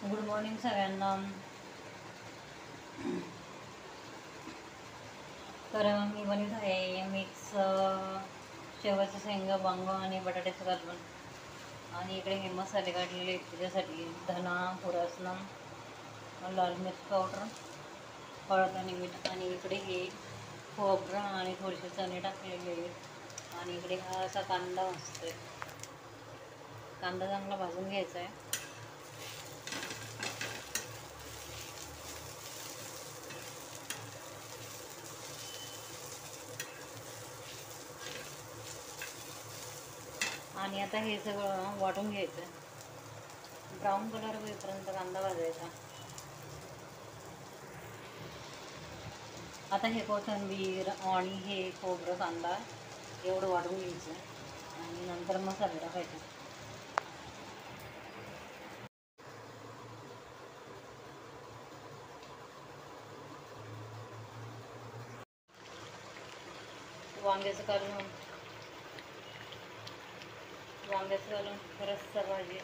Good morning सगळ्यांना. तर मी बनवत आहे मिक्स शेवयाचं शेंगा, वांग आणि बटाट्याचं कालवण. आणि इकडे हे मसाले काढलेले त्याच्यासाठी धना, फुरसण, लाल मिर्च पावडर, हळद आणि मीठ. आणि इकडे हे खोबरं आणि थोडेसे चणे टाकलेले आहेत. आणि इकडे हा असा कांदा असतोय. कांदा चांगला भाजून घ्यायचा आहे. आणि आता हे सगळं वाटून घ्यायचं. ब्राऊन कलर होईपर्यंत कांदा भाजायचा. आता हे कोथिंबीर आणि हे खोबरं, कांदा एवढं वाटून घ्यायचं आणि नंतर मसाले टाकायचे. वांग्याचं कालवण रस्सा भाजी.